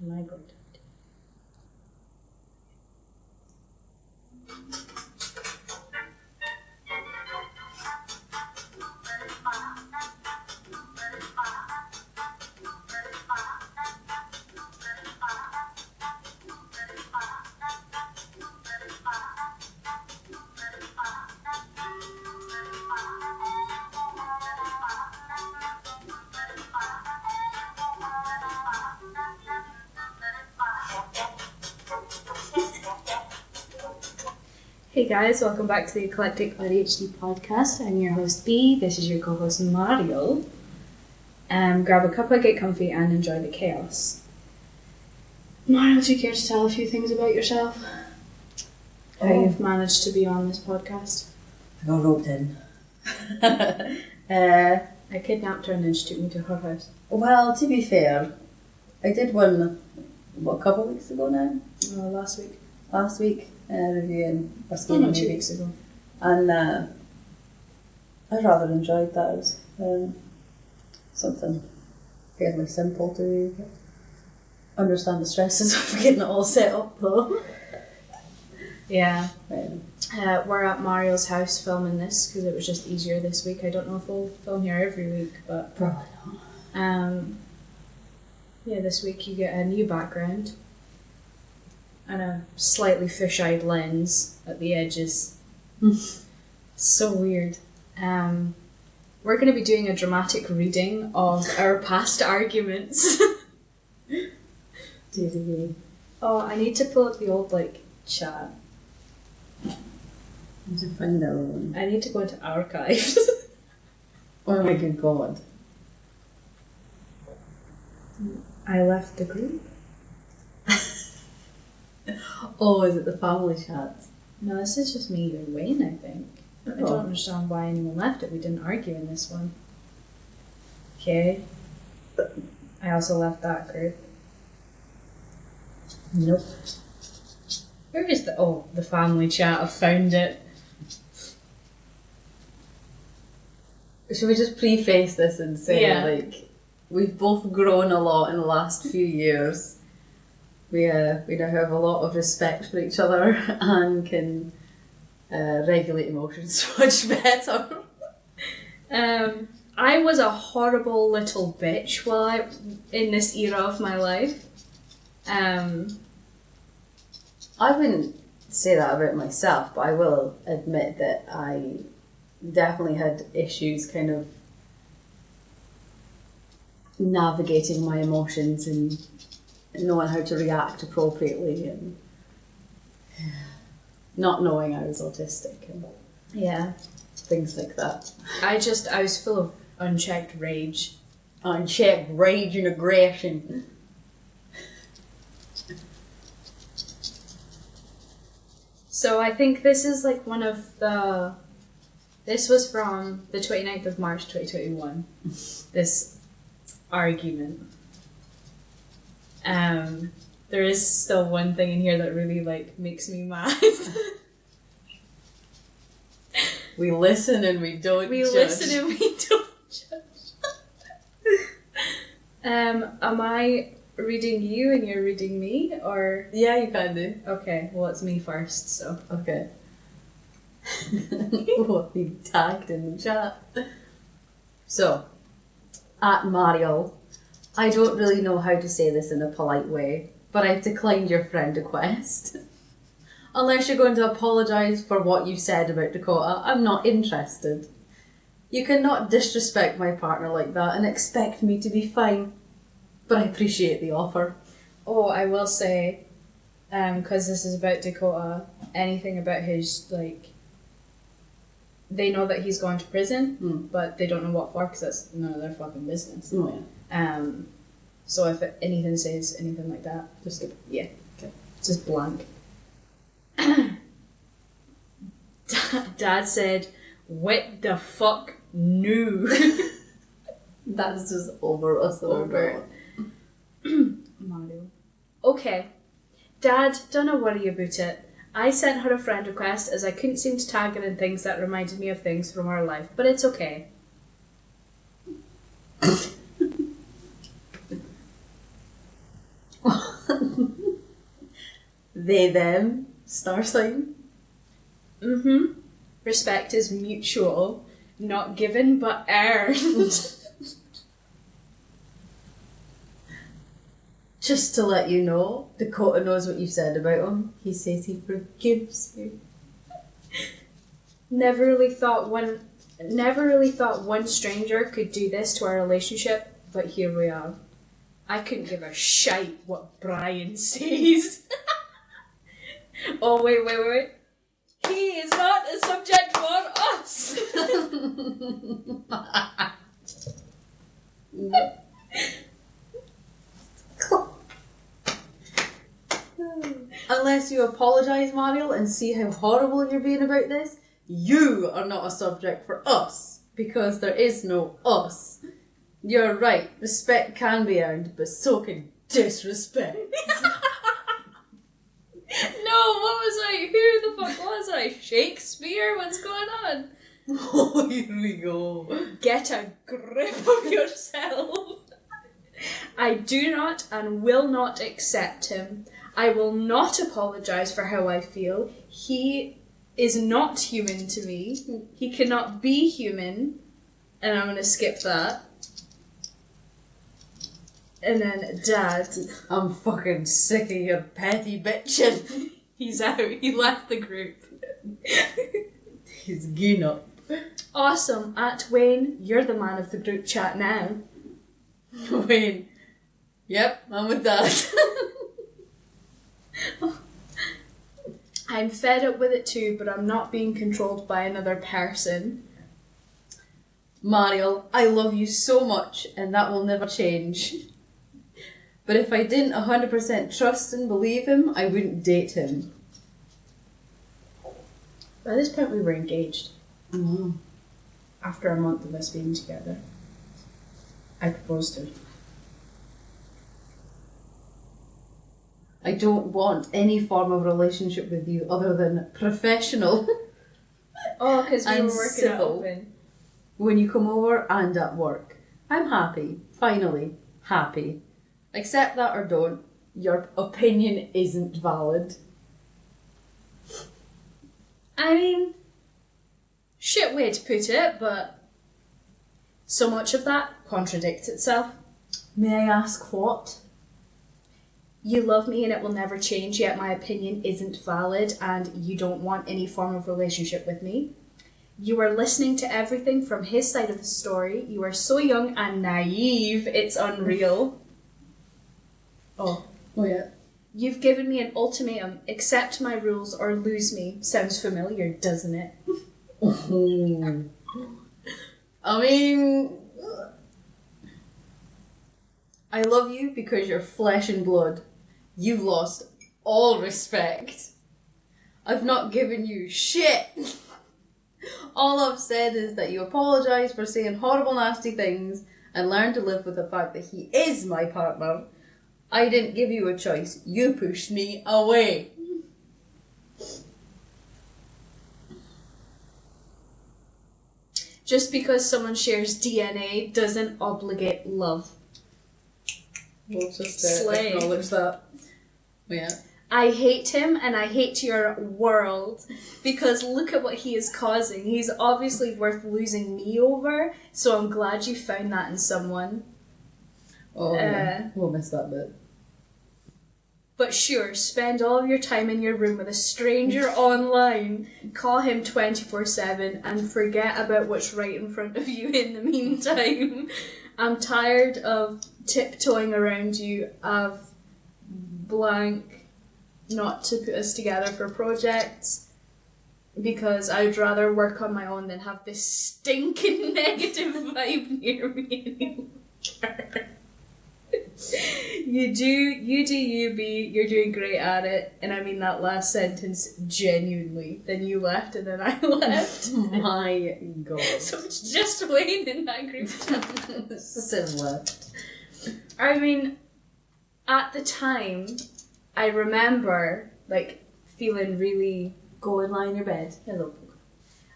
am I going to? Hey guys, welcome back to the Eclectic ADHD podcast. I'm your host B, this is your co-host Mario. Grab a cuppa, get comfy and enjoy the chaos. Mario, do you care to tell a few things about yourself? How you've managed to be on this podcast? I got roped in. I kidnapped her and then she took me to her house. Well, to be fair, I did one, a couple of weeks ago now? Last week. Last week, reviewing a 2 weeks ago. And I rather enjoyed that. It was something fairly simple to understand the stresses of getting it all set up though. Yeah. We're at Mario's house filming this because it was just easier this week. I don't know if we'll film here every week, but probably not. Yeah, this week you get a new background and a slightly fish-eyed lens at the edges. So weird. We're going to be doing a dramatic reading of our past arguments. Oh, I need to pull up the old chat. I need to find that one. I need to go into archives. Oh my good god. I left the group. Oh, is it the family chat? No, this is just me and Wayne, I think. I don't understand why anyone left it. We didn't argue in this one. Okay. I also left that group. Nope. Where is the family chat? I found it. Should we just preface this and say, we've both grown a lot in the last few years. We now have a lot of respect for each other and can regulate emotions much better. I was a horrible little bitch in this era of my life. I wouldn't say that about myself, but I will admit that I definitely had issues kind of navigating my emotions and knowing how to react appropriately and not knowing I was autistic and things like that. I was full of unchecked rage. Unchecked rage and aggression. So I think this is this was from the 29th of March 2021, this argument. There is still one thing in here that really makes me mad. We listen and we don't judge. We listen and we don't judge. Am I reading you and you're reading me, or? Yeah, you can do. Okay, well it's me first, so. Okay. We'll be tagged in the chat. So, at Mario, I don't really know how to say this in a polite way, but I've declined your friend request. Unless you're going to apologise for what you said about Dakota, I'm not interested. You cannot disrespect my partner like that and expect me to be fine. But I appreciate the offer. Oh, I will say, because this is about Dakota, anything about his, they know that he's going to prison, but they don't know what for because that's none of their fucking business. Oh, yeah. So if anything says anything like that, just skip. Yeah. Okay. Just blank. Dad said, "What the fuck, no." That's just over us. Over. Mario. Okay. Dad, don't worry about it. I sent her a friend request as I couldn't seem to tag her in things that reminded me of things from our life, but it's okay. They, them, star sign. Mm-hmm. Respect is mutual, not given but earned. Just to let you know, Dakota knows what you said about him. He says he forgives you. Never really thought one stranger could do this to our relationship, but here we are. I couldn't give a shite what Brian says. Oh, wait. He is not a subject for us. Unless you apologise, Mariel, and see how horrible you're being about this, you are not a subject for us, because there is no us. You're right, respect can be earned, but so can disrespect. No, what was I? Who the fuck was I? Shakespeare? What's going on? Oh, here we go. Get a grip of yourself. I do not and will not accept him. I will not apologise for how I feel. He is not human to me. He cannot be human. And I'm going to skip that. And then Dad. I'm fucking sick of your petty bitching. He's out. He left the group. He's gone up. Awesome. At Wayne, you're the man of the group chat now. Wayne. Yep, I'm with Dad. I'm fed up with it too, but I'm not being controlled by another person. Mariel, I love you so much, and that will never change. But if I didn't 100% trust and believe him, I wouldn't date him. By this point, we were engaged. Oh. After a month of us being together, I proposed to him. I don't want any form of relationship with you other than professional. Oh, because we and were working at civil. Open. When you come over and at work. I'm happy. Finally. Happy. Accept that or don't. Your opinion isn't valid. I mean, shit way to put it, but so much of that contradicts itself. May I ask what? You love me and it will never change, yet my opinion isn't valid and you don't want any form of relationship with me. You are listening to everything from his side of the story. You are so young and naive, it's unreal. Oh yeah. You've given me an ultimatum. Accept my rules or lose me. Sounds familiar, doesn't it? I mean, I love you because you're flesh and blood. You've lost all respect. I've not given you shit. All I've said is that you apologise for saying horrible, nasty things and learn to live with the fact that he is my partner. I didn't give you a choice. You pushed me away. Just because someone shares DNA doesn't obligate love. We'll just Slay. acknowledge that. Yeah. I hate him and I hate your world because look at what he is causing. He's obviously worth losing me over, so I'm glad you found that in someone. Oh, yeah. We'll miss that bit. But sure, spend all of your time in your room with a stranger online, call him 24/7 and forget about what's right in front of you in the meantime. I'm tired of tiptoeing around you. I've blank not to put us together for projects because I'd rather work on my own than have this stinking negative vibe near me anymore. You do you, B. You're doing great at it. And I mean that last sentence genuinely. Then you left and then I left. My God. So it's just Wayne in that group. Sis left. I mean, at the time, I remember, like, feeling really... Go and lie in your bed. Hello.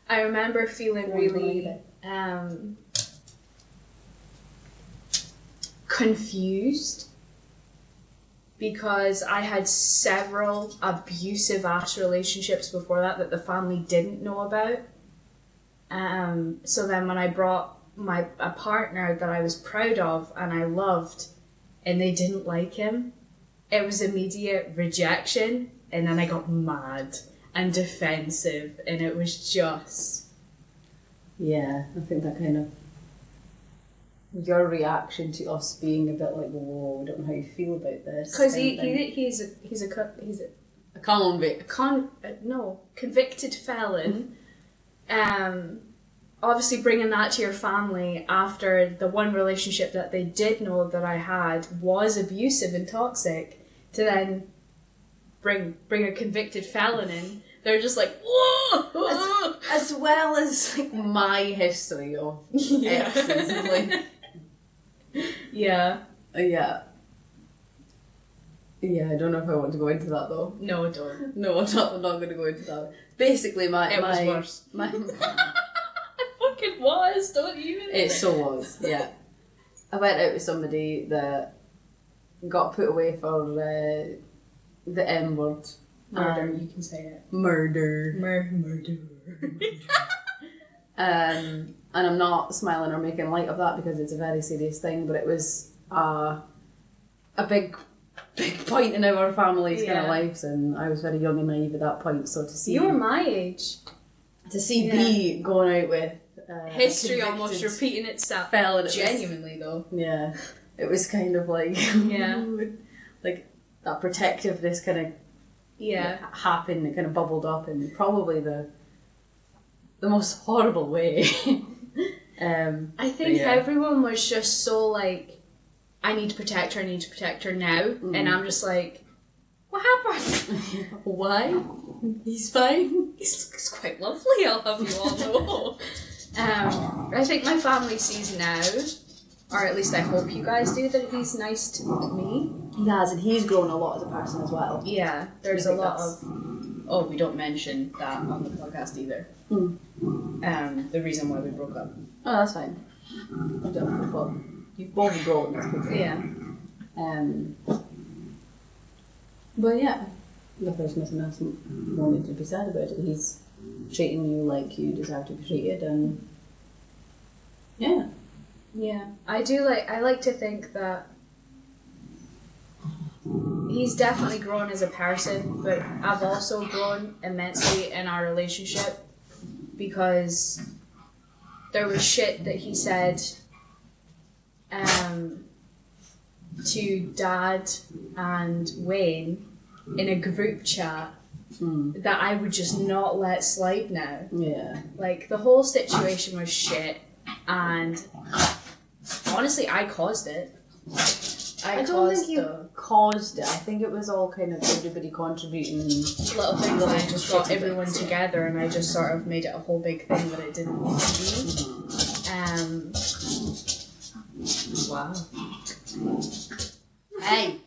I remember feeling really... confused because I had several abusive ass relationships before that the family didn't know about. So then when I brought a partner that I was proud of and I loved, and they didn't like him, it was immediate rejection, and then I got mad and defensive, and it was just... Yeah, I think that kind of... Your reaction to us being a bit like, whoa, I don't know how you feel about this. Because he's a convict. Convicted felon. Obviously bringing that to your family after the one relationship that they did know that I had was abusive and toxic, to then bring a convicted felon in, they're just like, whoa! As well as like my history of exes. Like, yeah. Yeah. Yeah, I don't know if I want to go into that though. No, don't. No, I'm not going to go into that. Basically, It was worse. It fucking was, don't even. It so was, yeah. I went out with somebody that got put away for the M word. Murder, you can say it. Murder. Murder. And I'm not smiling or making light of that because it's a very serious thing, but it was a big point in our family's kind of lives, and I was very young and naive at that point, so to see... You were my age. To see B going out with... history almost repeating itself. Genuinely, though. Yeah. It was kind of like... Yeah. Like, that protectiveness kind of... happened, it kind of bubbled up in probably the most horrible way. I think everyone was just so like, I need to protect her now. And I'm just like, what happened? Why? He's fine. He's quite lovely, I'll have you all know. I think my family sees now, or at least I hope you guys do, that he's nice to me. He has, and he's grown a lot as a person as well. Yeah, there's a lot of... Oh, we don't mention that on the podcast either. The reason why we broke up. Oh, that's fine. I don't know. You've both grown as people. Yeah. But yeah, there's nothing else more need to be said about it. He's treating you like you deserve to be treated, and yeah. Yeah, I like to think that he's definitely grown as a person, but I've also grown immensely in our relationship, because there was shit that he said to Dad and Wayne in a group chat that I would just not let slide now. Yeah. Like, the whole situation was shit, and honestly, I caused it. I don't think you caused it. I think it was all kind of everybody contributing. Little things, and I just got everyone together, and I just sort of made it a whole big thing that it didn't need to be. Wow. Hey!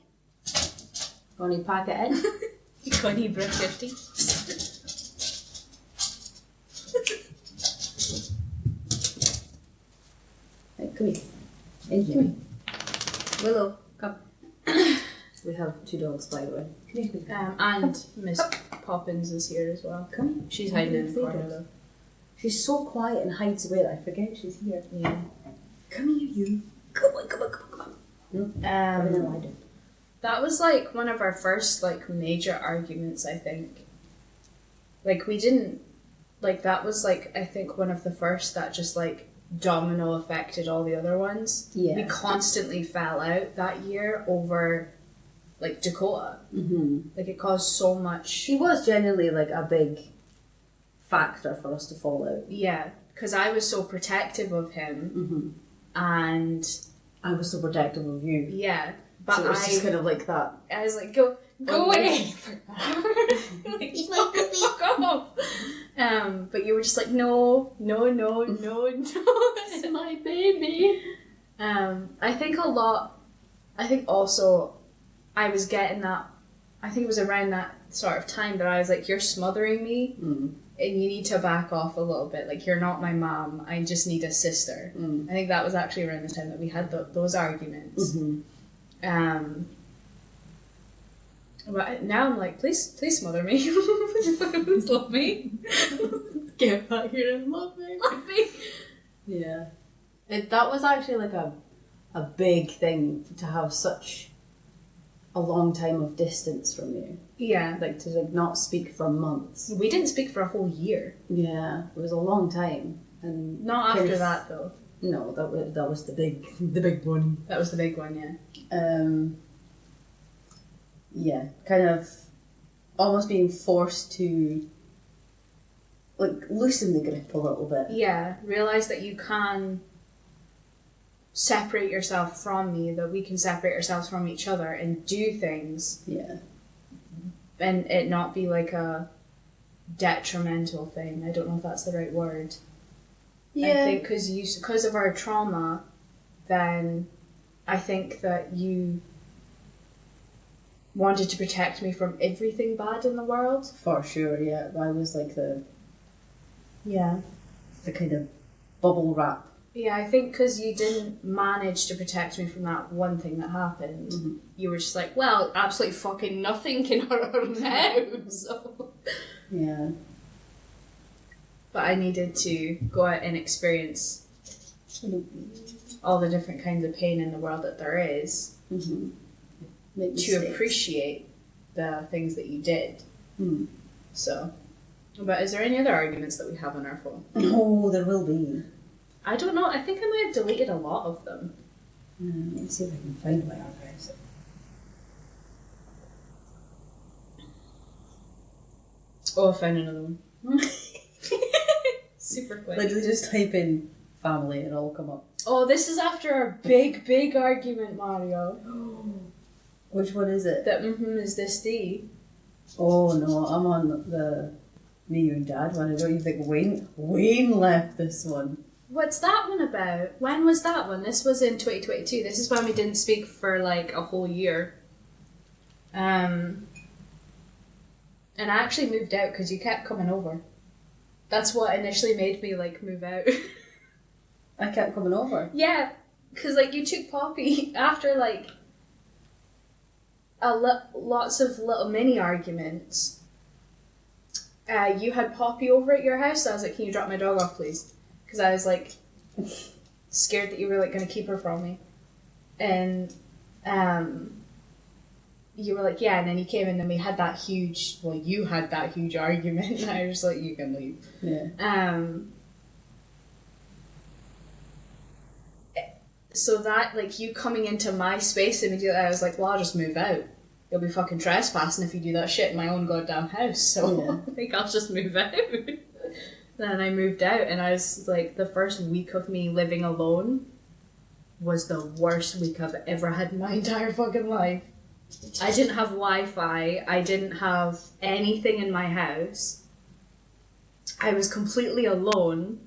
Want to pack it in? Connie Brick 50. Hey, come here. In here. Willow, come. We have 2 dogs, by the way. Come here. And Miss Poppins is here as well. Come here. She's hiding in the corner though. She's so quiet and hides away that I forget she's here. Yeah. Come here, you. Come on. That was like one of our first like major arguments, I think. Like, we didn't, like, that was like, I think one of the first that just like domino affected all the other ones. Yeah. We constantly fell out that year over like Dakota. Like, it caused so much. He was genuinely like a big factor for us to fall out. Yeah, because I was so protective of him, and I was so protective of you. Yeah, but so it was just kind of like that. I was like, go away. Like, fuck off. But you were just like, no. It's my baby. I think also I was getting that, I think it was around that sort of time that I was like, you're smothering me, and you need to back off a little bit. Like, you're not my mom, I just need a sister. I think that was actually around the time that we had those arguments. But now I'm like, please smother me. Please love me. Get back here and love me. Love me. Yeah. That was actually like a big thing to have such a long time of distance from you. Yeah. Like to like not speak for months. We didn't speak for a whole year. Yeah, it was a long time. And not after that though. No, that was the big one. That was the big one, yeah. Yeah, kind of almost being forced to like loosen the grip a little bit. Yeah, realize that you can separate yourself from me, that we can separate ourselves from each other and do things. Yeah. And it not be like a detrimental thing. I don't know if that's the right word. Yeah. I think because of our trauma, then I think that you wanted to protect me from everything bad in the world. For sure, yeah. I was like the kind of bubble wrap. Yeah, I think because you didn't manage to protect me from that one thing that happened, Mm-hmm. you were just like, well, absolutely fucking nothing can hurt her now. So. Yeah. But I needed to go out and experience all the different kinds of pain in the world that there is to appreciate the things that you did. Mm. So, but is there any other arguments that we have on our phone? Oh, there will be. I don't know. I think I might have deleted a lot of them. Let's see if I can find my archives. Oh, I found another one. Super quick. Literally just type in family and it'll come up. Oh, this is after our big argument, Mario. Which one is it? That is this D. Oh no, I'm on the me, you and Dad one. I don't even think Wayne left this one. What's that one about? When was that one? This was in 2022. This is when we didn't speak for like a whole year. And I actually moved out because you kept coming over. That's what initially made me like move out. I kept coming over. Yeah, because like you took Poppy after like lots of little mini arguments. You had Poppy over at your house. So I was like, "Can you drop my dog off, please?" Because I was like scared that you were like going to keep her from me, and you were like, "Yeah," and then you came in and we had that huge. Well, you had that huge argument, and I was like, "You can leave." Yeah. So that like you coming into my space immediately, I was like, "Well, I'll just move out. You'll be fucking trespassing if you do that shit in my own goddamn house." So Yeah. I think I'll just move out. Then I moved out, and I was like, the first week of me living alone was the worst week I've ever had in my entire fucking life. I didn't have Wi-Fi. I didn't have anything in my house. I was completely alone,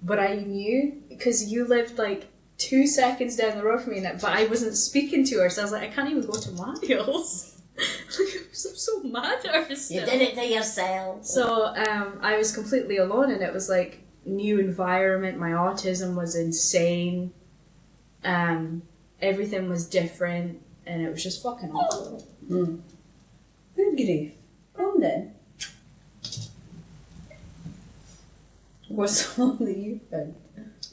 but I knew, because you lived like 2 seconds down the road from me, but I wasn't speaking to her, so I was like, I can't even go to Mario's. I'm so mad at her still. You did it to yourself. So I was completely alone, and it was like new environment. My autism was insane. Everything was different, and it was just fucking awful. Good grief. Come then. What's the one that you found?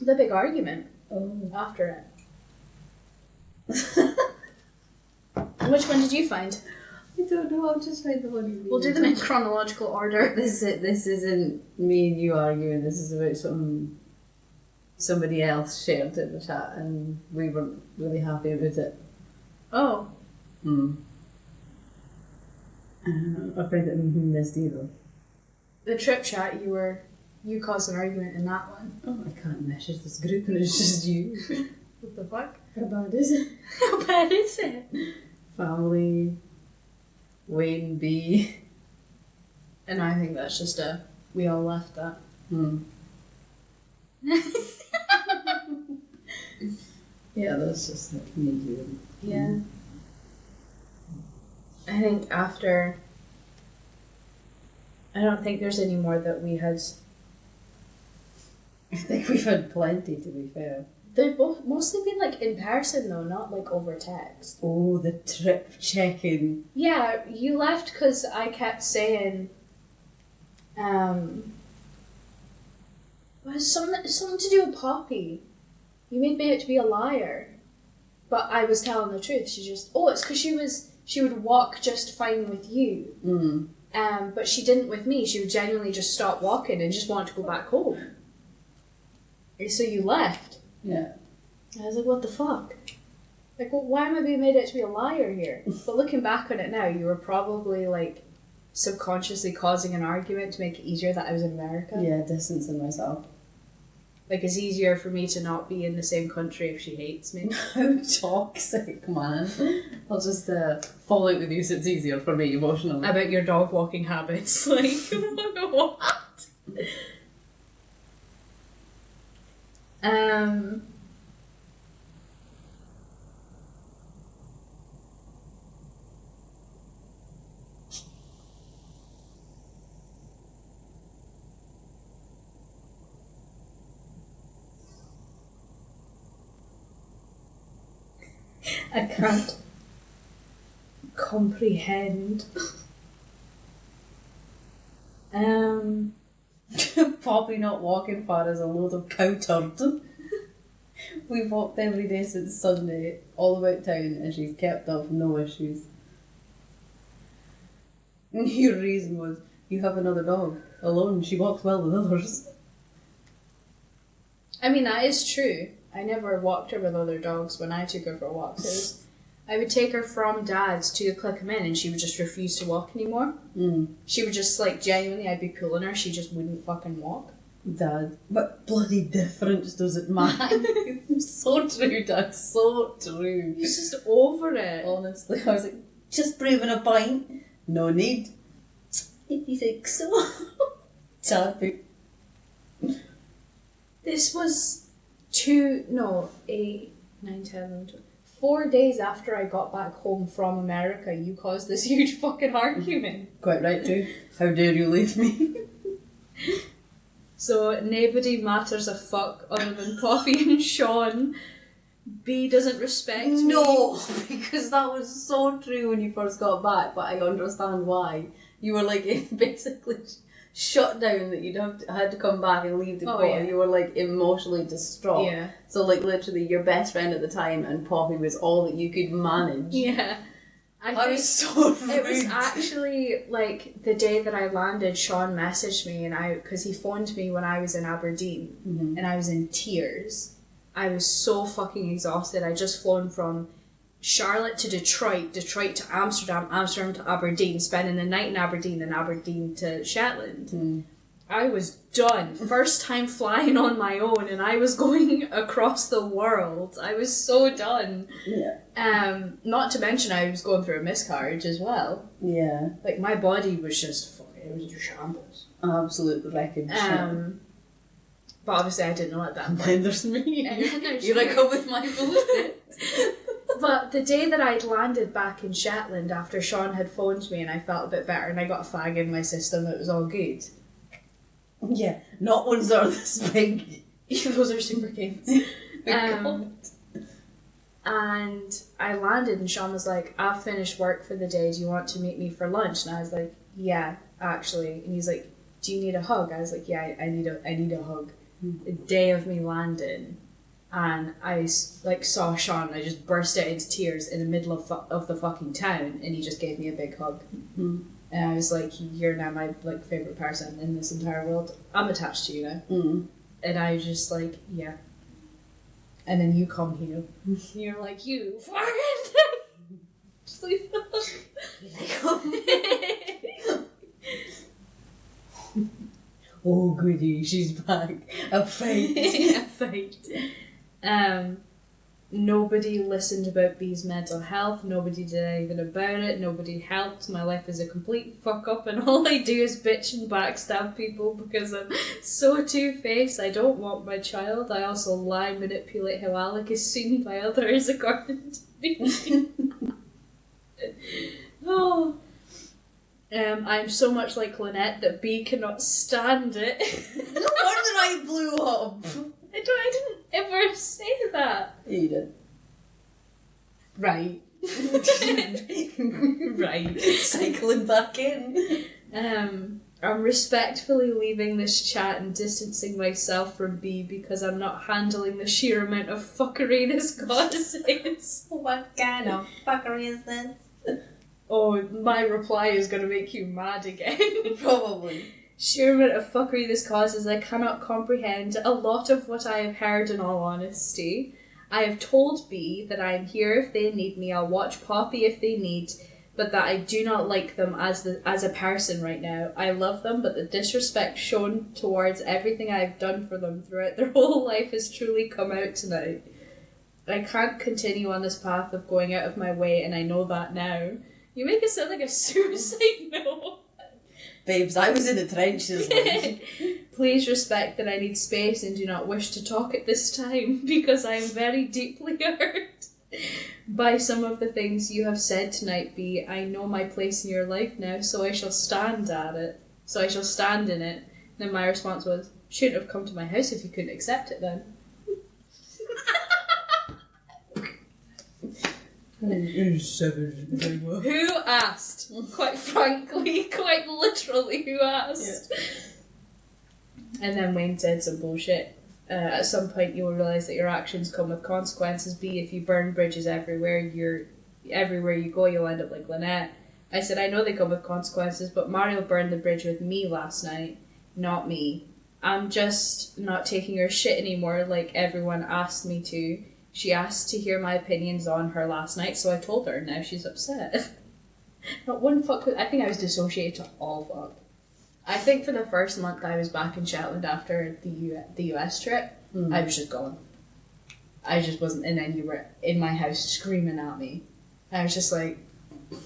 The big argument Oh. after it. Which one did you find? I don't know, I'll just find the one you We'll do them in chronological order. This isn't me and you arguing, this is about somebody else shared in the chat and we weren't really happy about it. Oh. I find it missed either. The trip chat, you caused an argument in that one. Oh, I can't message this group and it's just you. What the fuck? How bad is it? How bad is it? Family, Wayne B. And I think that's just we all left that. Yeah, that's just like me doing. Yeah. I think after, I don't think there's any more that we had. I think we've had plenty, to be fair. They've both mostly been like in person though, not like over text. Oh, the trip checking. Yeah, you left because I kept saying, it was something to do with Poppy. You made me out to be a liar, but I was telling the truth. It's because she would walk just fine with you. But she didn't with me. She would genuinely just stop walking and just want to go back home. And so you left. Yeah. I was like, what the fuck? Like, well, why am I being made out to be a liar here? But looking back on it now, you were probably like subconsciously causing an argument to make it easier that I was in America. Yeah, distancing myself. Like, it's easier for me to not be in the same country if she hates me. How toxic, man. I'll just fall out with you so it's easier for me emotionally. About your dog walking habits. Like, what? I can't comprehend. Poppy not walking far is a load of cow turd. We've walked every day since Sunday, all about town, and she's kept up, no issues. Your reason was, you have another dog. Alone, she walks well with others. I mean, that is true. I never walked her with other dogs when I took her for walks. I would take her from Dad's to click him in and she would just refuse to walk anymore. She would just, like, genuinely, I'd be pulling her, she just wouldn't fucking walk. Dad, what bloody difference does it make? So true, Dad, so true. He's just over it. Honestly, I was like, just braving a pint. No need. If you think so. Dad. This was 4 days after I got back home from America, you caused this huge fucking argument. Quite right too. How dare you leave me? So nobody matters a fuck other than Poppy and Sean. B doesn't respect me. No, because that was so true when you first got back, but I understand why. You were like basically shut down that you'd had to come back and leave the court. Yeah. You were like emotionally distraught. Yeah. So like literally your best friend at the time and Poppy was all that you could manage. Yeah. I was so rude. It was actually like the day that I landed, Sean messaged me because he phoned me when I was in Aberdeen and I was in tears. I was so fucking exhausted. I just flown from Charlotte to Detroit, Detroit to Amsterdam, Amsterdam to Aberdeen, spending the night in Aberdeen and Aberdeen to Shetland. I was done. First time flying on my own and I was going across the world. I was so done. Yeah. Not to mention I was going through a miscarriage as well. Yeah. Like my body was just fucking, it was just shambles. Absolute wreckage. But obviously I didn't know at that point. Then there's me. And then there's You're you. like, with my bullshit. But the day that I'd landed back in Shetland after Sean had phoned me and I felt a bit better and I got a fag in my system, it was all good. Yeah, not ones that are this big. Those are super kids. And I landed and Sean was like, I've finished work for the day, do you want to meet me for lunch? And I was like, yeah, actually. And he's like, do you need a hug? I was like, yeah, I need a hug. The day of me landing, and I like saw Sean and I just burst out into tears in the middle of the fucking town and he just gave me a big hug. And I was like, you're now my like favourite person in this entire world. I'm attached to you now. And I was just like, yeah. And then you come here. You're like, you fucking just leave Oh goody, she's back. A fight. A fight. Nobody listened about B's mental health. Nobody did anything about it. Nobody helped. My life is a complete fuck up and all I do is bitch and backstab people because I'm so two-faced. I don't want my child. I also lie and manipulate how Alec is seen by others according to me. Oh. I'm so much like Lynette that B cannot stand it. No wonder I blew up. I didn't ever say that. Yeah, you did. Right. Right. Cycling back in. I'm respectfully leaving this chat and distancing myself from B because I'm not handling the sheer amount of fuckery this causes. What kind of fuckery is this? Oh, my reply is going to make you mad again. Probably. Sheer amount of fuckery this causes, I cannot comprehend a lot of what I have heard in all honesty. I have told B that I am here if they need me, I'll watch Poppy if they need, but that I do not like them as a person right now. I love them, but the disrespect shown towards everything I have done for them throughout their whole life has truly come out tonight. I can't continue on this path of going out of my way, and I know that now. You make it sound like a suicide note. Babes, I was in the trenches. Like. Please respect that I need space and do not wish to talk at this time because I am very deeply hurt by some of the things you have said tonight, B. I know my place in your life now, so I shall stand at it. So I shall stand in it. Then my response was, shouldn't have come to my house if you couldn't accept it then. Who asked? Quite frankly, quite literally, who asked? Yeah. And then Wayne said some bullshit. At some point, you will realise that your actions come with consequences. B, if you burn bridges everywhere you go, you'll end up like Lynette. I said, I know they come with consequences, but Mario burned the bridge with me last night, not me. I'm just not taking her shit anymore like everyone asked me to. She asked to hear my opinions on her last night, so I told her, and now she's upset. Not one fuck with... I think I was dissociated to all fuck. I think for the first month I was back in Shetland after the US trip, I was just gone. I just wasn't in anywhere in my house screaming at me. I was just like... I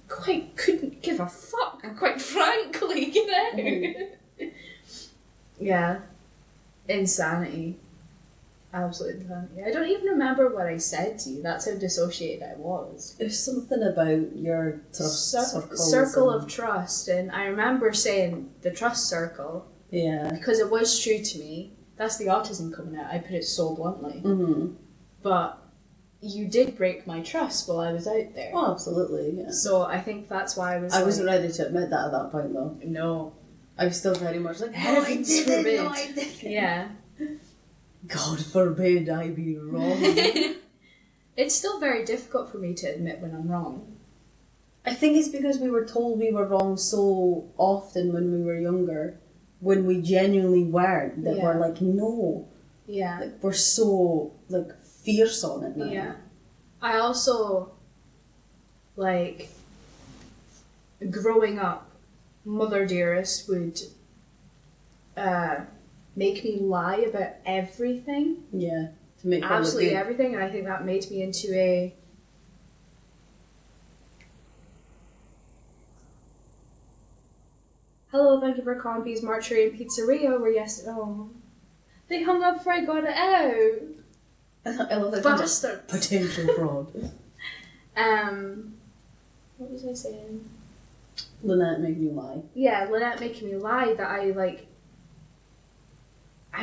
quite couldn't give a fuck, quite frankly, you know? Yeah. Insanity. Absolute insanity. I don't even remember what I said to you. That's how dissociated I was. There's something about your trust circle of trust, and I remember saying the trust circle. Yeah. Because it was true to me. That's the autism coming out. I put it so bluntly. Mm-hmm. But you did break my trust while I was out there. Oh, absolutely. Yeah. So I think that's why I wasn't ready to admit that at that point, though. No. I was still very much like, heavens forbid. No, I didn't. Yeah. God forbid I be wrong. It's still very difficult for me to admit when I'm wrong. I think it's because we were told we were wrong so often when we were younger, when we genuinely weren't, that we're like, no. Yeah. Like, we're so, like, fierce on it now. Yeah. I also, like, growing up, Mother Dearest would make me lie about everything. Yeah. To make absolutely everything, and I think that made me into a... Hello, thank you for calling B's Marchery and Pizzeria, where they hung up before I got it out. I love that. Bastard. Potential fraud. What was I saying? Lynette making you lie. Yeah, Lynette making me lie that I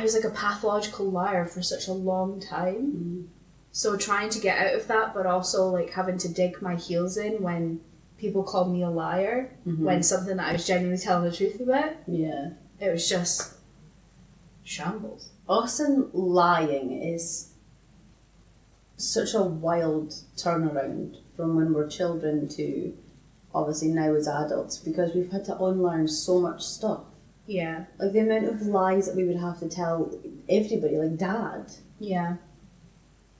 was like a pathological liar for such a long time. Mm. So trying to get out of that, but also like having to dig my heels in when people called me a liar, when something that I was genuinely telling the truth about. Yeah. It was just shambles. Often lying is such a wild turnaround from when we're children to obviously now as adults, because we've had to unlearn so much stuff. Yeah. Like the amount of lies that we would have to tell everybody, like Dad. Yeah.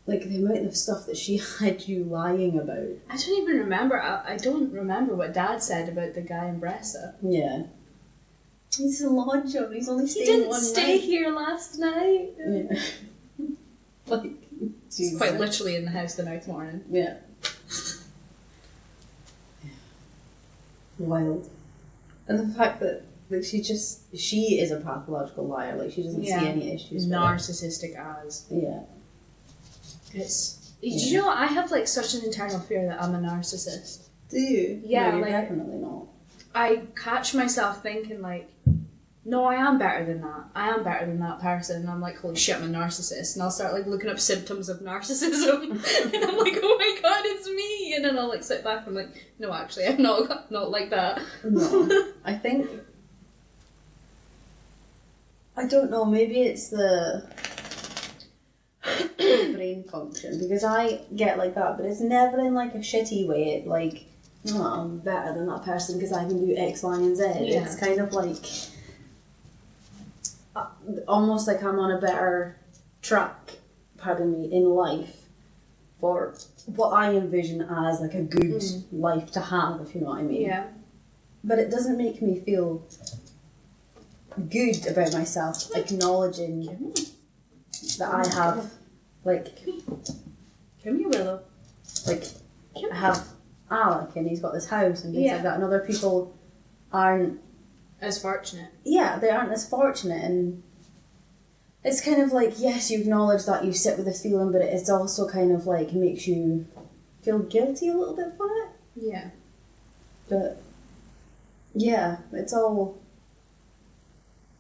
Like the amount of stuff that she had you lying about. I don't even remember. I don't remember what Dad said about the guy in Bressa. Yeah. He's a lodger. He's only staying one night. He didn't stay here last night. Yeah. Like, he's quite literally in the house the next morning. Yeah. Wild. And the fact that like she is a pathological liar. Like she doesn't see any issues. Narcissistic as. Yeah. It's. Do you know I have like such an internal fear that I'm a narcissist. Do you? Yeah, no, you're like definitely not. I catch myself thinking like, No, I am better than that. I am better than that person. And I'm like, holy shit, I'm a narcissist. And I'll start like looking up symptoms of narcissism. And I'm like, oh my god, it's me. And then I'll like sit back and I'm like, no, actually, I'm not like that. No, I think, I don't know, maybe it's the brain function, because I get like that, but it's never in like a shitty way. It like, no, I'm better than that person because I can do X, Y, and Z. Yeah. It's kind of like almost like I'm on a better track, pardon me, in life for what I envision as like a good life to have, if you know what I mean. Yeah. But it doesn't make me feel good about myself, acknowledging that I have, like, Come here, Willow. like, I have Alec and he's got this house and things Yeah. like that, and other people aren't, As fortunate. yeah, they aren't as fortunate, and it's kind of like, yes, you acknowledge that you sit with this feeling, but it's also kind of like makes you feel guilty a little bit for it. Yeah. But yeah, it's all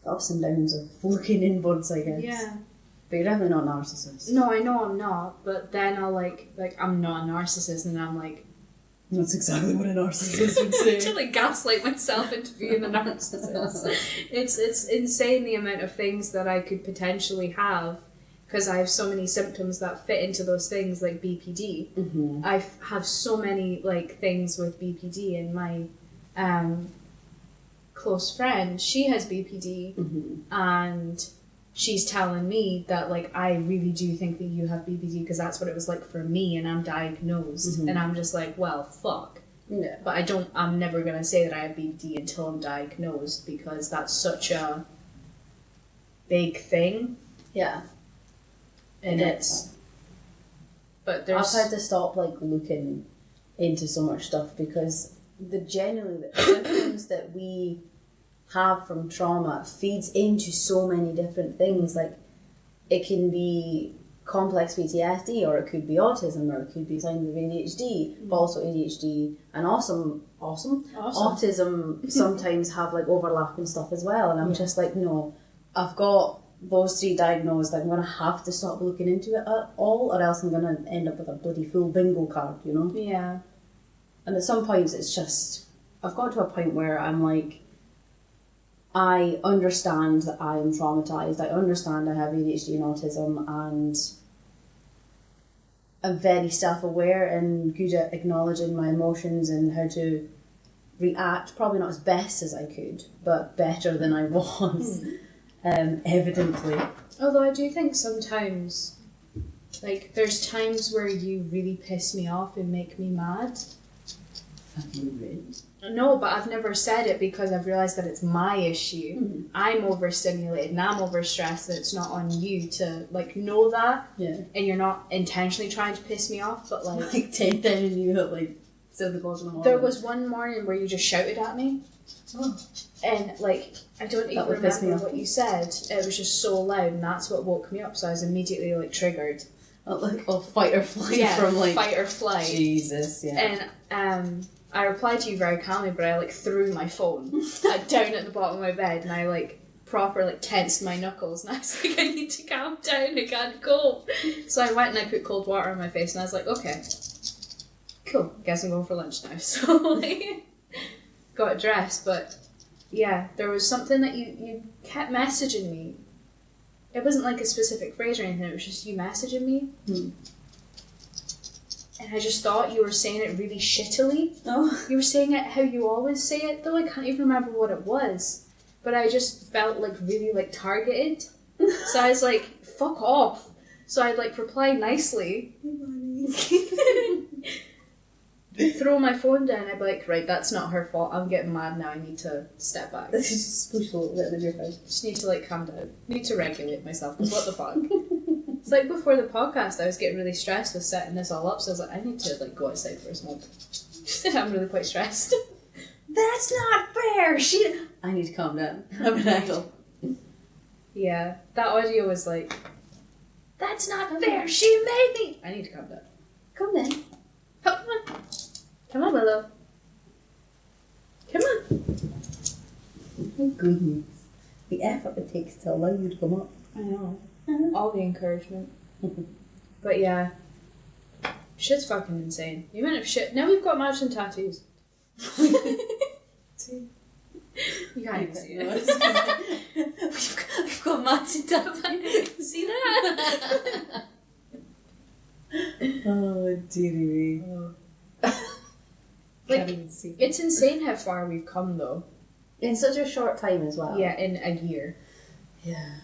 ups and downs of working inwards, I guess. Yeah. But you're definitely not a narcissist. No, I know I'm not, but then I'll like I'm not a narcissist, and I'm like, That's exactly what a narcissist would say. to like gaslight myself into being a narcissist. It's insane the amount of things that I could potentially have because I have so many symptoms that fit into those things, like BPD. Mm-hmm. I have so many like things with BPD, and my close friend, she has BPD, and she's telling me that like I really do think that you have BPD because that's what it was like for me, and I'm diagnosed, and I'm just like, well, fuck. Yeah. But I'm never gonna say that I have BPD until I'm diagnosed because that's such a big thing, Yeah. and it's. But there's. I've had to stop like looking into so much stuff because the symptoms that we have from trauma feeds into so many different things. Like it can be complex PTSD, or it could be autism, or it could be signs of ADHD, but also ADHD and autism sometimes have like overlapping stuff as well. And I'm just like, no, I've got those three diagnosed. I'm gonna have to stop looking into it at all, or else I'm gonna end up with a bloody full bingo card, you know? Yeah. And at some points it's just, I've got to a point where I'm like, I understand that I am traumatized. I understand I have ADHD and autism, and I'm very self-aware and good at acknowledging my emotions and how to react. Probably not as best as I could, but better than I was, evidently. Although I do think sometimes, like, there's times where you really piss me off and make me mad. Have you read? No, but I've never said it because I've realised that it's my issue. I'm overstimulated and I'm overstressed, and it's not on you to, like, know that. Yeah. And you're not intentionally trying to piss me off, but, like... Like 10 times you at like 7 o'clock in the morning. There was one morning where you just shouted at me. Oh. And, like, I don't even would piss me remember off. what you said. It was just so loud, and that's what woke me up, so I was immediately, like, triggered. Fight or flight from like... fight or flight. Jesus, yeah. And, I replied to you very calmly, but I like threw my phone down at the bottom of my bed, and I like proper like tensed my knuckles, and I was like, I need to calm down, I can't go. So I went and I put cold water on my face, and I was like, okay, cool, guess I'm going for lunch now. So like, got dressed, but yeah, there was something that you kept messaging me. It wasn't like a specific phrase or anything, it was just you messaging me. And I just thought you were saying it really shittily. Oh. You were saying it how you always say it, though. I can't even remember what it was. But I just felt like really like targeted. So I was like, fuck off. So I'd like reply nicely. Throw my phone down. I'd be like, right, that's not her fault. I'm getting mad now. I need to step back. Just push a little bit in your face. Just need to like calm down. Need to regulate myself. Because what the fuck? It's like before the podcast, I was getting really stressed with setting this all up, so I was like, I need to like go outside for a smoke. I'm really quite stressed. That's not fair! I need to calm down. I'm an idol. Yeah, that audio was like, that's not fair, she made me! I need to calm down. Come then. Come on. Come on, Willow. Come on. Oh, goodness. The effort it takes to allow you to come up. I know. All the encouragement. But yeah. Shit's fucking insane. The amount of shit. Now we've got matching tattoos. See? You can't even see it. We've got matching tattoos. See that? Oh, dearie. Like, it's insane how far we've come, though. In such a short time as well. Yeah, in a year. Yeah.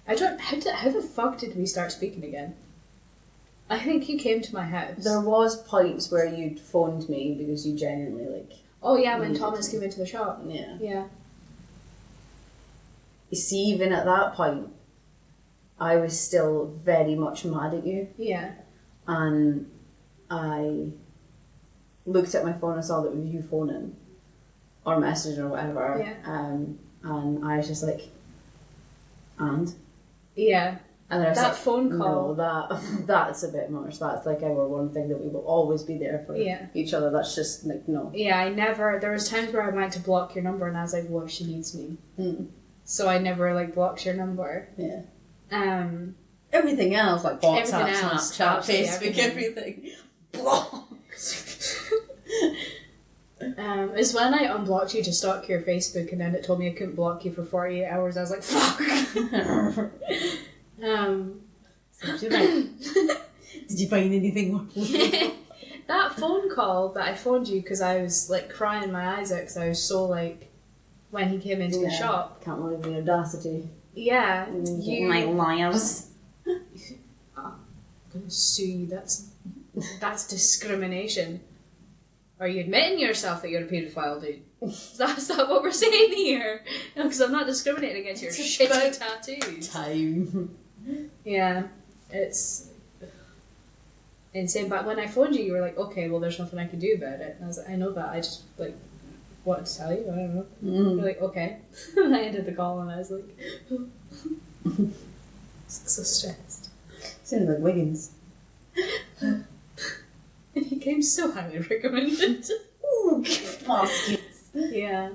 I don't. How the fuck did we start speaking again? I think you came to my house. There was points where you'd phoned me because you genuinely, like... Oh, yeah, when Thomas came into the shop. Yeah. Yeah. You see, even at that point, I was still very much mad at you. Yeah. And I looked at my phone and saw that it was you phoning. Or messaging or whatever. Yeah. And I was just like... And? Yeah. And then I was That like, phone call. No, that's a bit much. That's like our one thing that we will always be there for each other. That's just like, no. Yeah, there was times where I went to block your number and I was like, what, she needs me. So I never like blocked your number. Yeah. Everything else, like WhatsApp, Snapchat, Facebook, everything. Block. It's when I unblocked you to stalk your Facebook and then it told me I couldn't block you for 48 hours. I was like, fuck. Did you find anything more? That phone call that I phoned you because I was like crying my eyes out because I was so like when he came into the shop. Can't believe the audacity. Yeah, you. My liars. I'm gonna sue you. That's discrimination. Are you admitting yourself that you're a paedophile, dude? That's not what we're saying here. No, because I'm not discriminating against your shitty tattoos. Time. Yeah, it's insane. But when I phoned you, you were like, okay, well, there's nothing I can do about it. And I was like, I know that. I just, like, wanted to tell you. I don't know. You're like, okay. And I ended the call and I was like, so stressed. Sounded like Wiggins. He came so highly recommended. Ooh, basket. Yeah.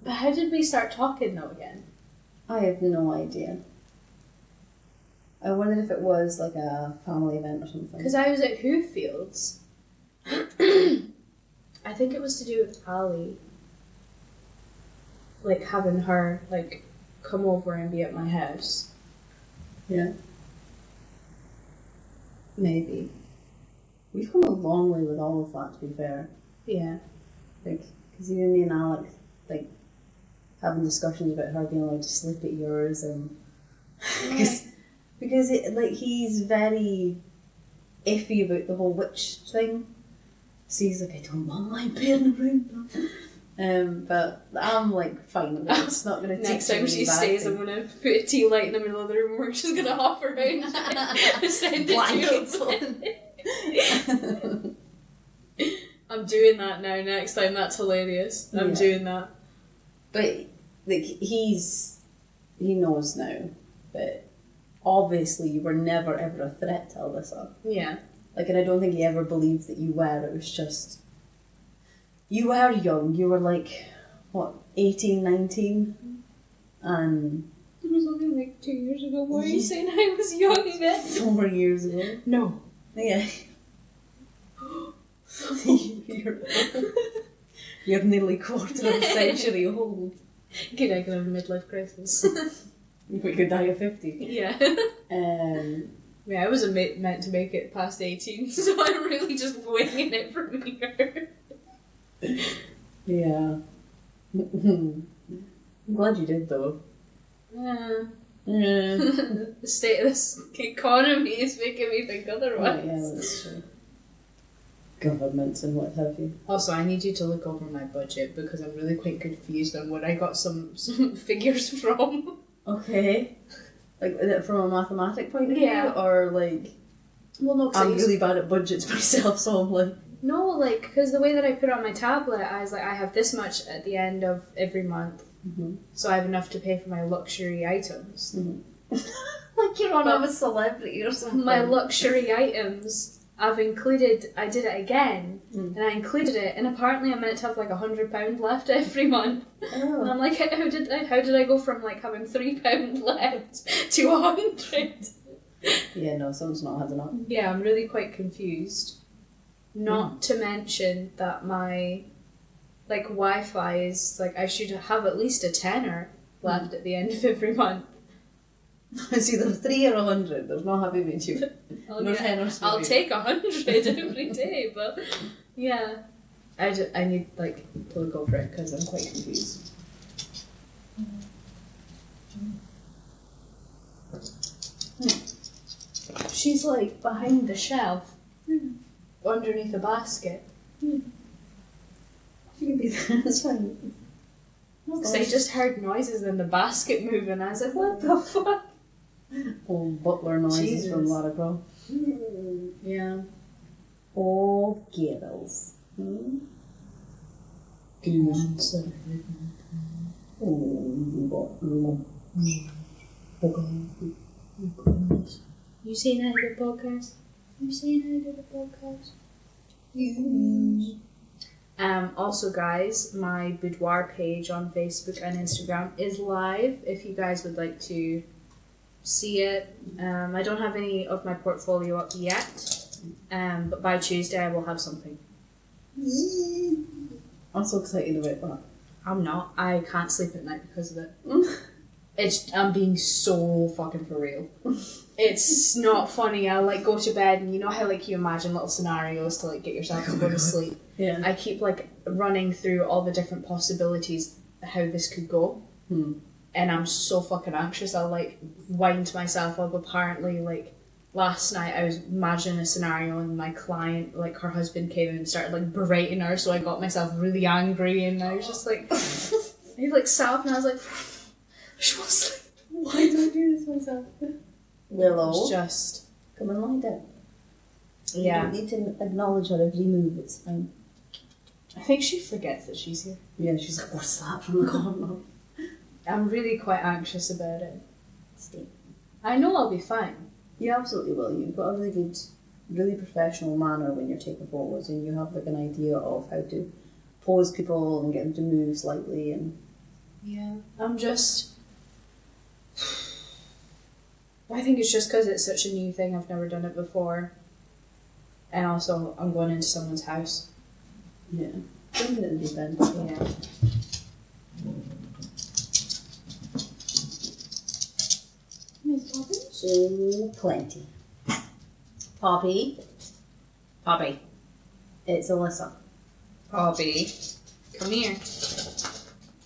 But how did we start talking though again? I have no idea. I wondered if it was like a family event or something. Because I was at Hoofield's. I think it was to do with Ali. Like having her like come over and be at my house. Yeah. Maybe. We've come a long way with all of that, to be fair. Yeah. Like, because even me and Alex, like, having discussions about her being allowed to sleep at yours, and because it, like, he's very iffy about the whole witch thing. So he's like, I don't want my bed around them. But I'm like, fine. It's not going to take Next time she stays, I'm going to put a tea light in the middle of the room where she's going to hop around and send Blankets it. I'm doing that now next time. That's hilarious. I'm doing that. But like he knows now. But obviously you were never ever a threat to Alyssa. Yeah. Like, and I don't think he ever believed that you were. It was just you were young. You were like what, 18, 19, and it was only like 2 years ago. Why are you saying I was young again? 4 years ago. No. Yeah. You're nearly quarter of a century old. Good, I can have a midlife crisis. We could die at 50. Yeah. Yeah, I wasn't meant to make it past 18, so I'm really just winging it from here. Yeah. I'm glad you did, though. Yeah. Yeah. The state of this economy is making me think otherwise. Yeah, that's true. Governments and what have you. Also, I need you to look over my budget because I'm really quite confused on what I got some figures from. Okay. Like, is it from a mathematic point of view? Yeah. Or, like, Well, no, I'm really bad at budgets myself, so I'm like... No, like, because the way that I put it on my tablet, I was like, I have this much at the end of every month, so I have enough to pay for my luxury items. Mm-hmm. Like you're on a celebrity or something. My luxury items, I did it again, and I included it, and apparently I'm meant to have like £100 left every month. Oh. And I'm like, how did I go from like having £3 left to 100? Yeah, no, someone's not had enough. Yeah, I'm really quite confused. Not to mention that my like Wi-Fi is like I should have at least a tenner left at the end of every month. It's either 3 or 100. There's no happy medium. No tenors. I'll take 100 every day, but yeah, I need like to look over it because I'm quite confused. She's like behind the shelf, underneath the basket. She can be there. That's fine. Because I just heard noises in the basket moving. I was like, what the fuck? Oh, butler noises Jesus. from Lara Croft. Yeah. Oh, girls. You seen any of the podcast? You seen any of the podcast? Also, guys, my boudoir page on Facebook and Instagram is live if you guys would like to see it. I don't have any of my portfolio up yet, but by Tuesday I will have something. I'm so excited about that. I'm not. I can't sleep at night because of it. I'm being so fucking for real. It's not funny. I like go to bed and you know how like you imagine little scenarios to like get yourself to go to sleep. Yeah. I keep like running through all the different possibilities how this could go. And I'm so fucking anxious. I'll like wind myself up. Apparently, like last night I was imagining a scenario and my client, like her husband came in and started like berating her, so I got myself really angry and I was just like, I like sat up and I was like, she was like, why do I do this myself? Willow, It's just, come and lie down. You yeah. don't need to acknowledge her every move. It's fine. I think she forgets that she's here. Yeah, she's like, what's that from the corner? I'm really quite anxious about it. Stay. I know I'll be fine. You absolutely will. You've got a really good, really professional manner when you're taking photos, and you have like an idea of how to pose people and get them to move slightly. And Yeah. I'm just, I think it's just because it's such a new thing. I've never done it before. And also, I'm going into someone's house. yeah, jumping at the deep end. Yeah. So plenty. Poppy. Poppy. It's Alyssa. Poppy, come here.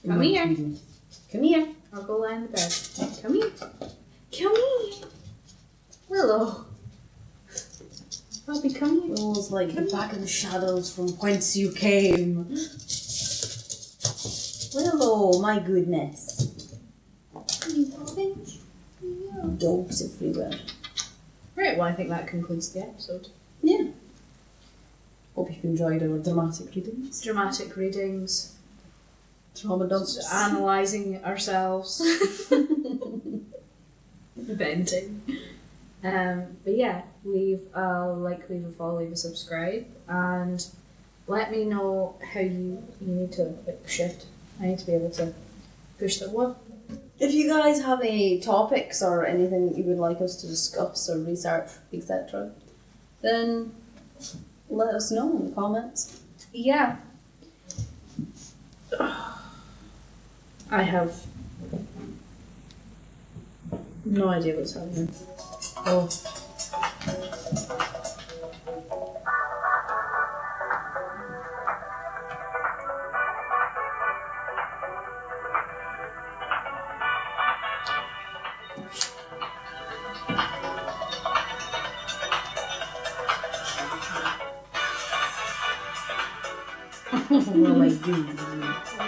Come here. Come here. I'll go lie in the bed. Come here. Come here. Willow. Poppy, come here. Willow's like the back of the shadows from whence you came. Willow, my goodness. Dogs everywhere. Right, well, I think that concludes the episode. Yeah. Hope you've enjoyed our dramatic readings. Dramatic readings, Trauma dumps. analysing ourselves, venting. But yeah, leave a like, leave a follow, leave a subscribe, and let me know how you need to like, shift. I need to be able to push the what. If you guys have any topics or anything that you would like us to discuss or research, etc., then let us know in the comments. Yeah. I have no idea what's happening. Oh. What do I do?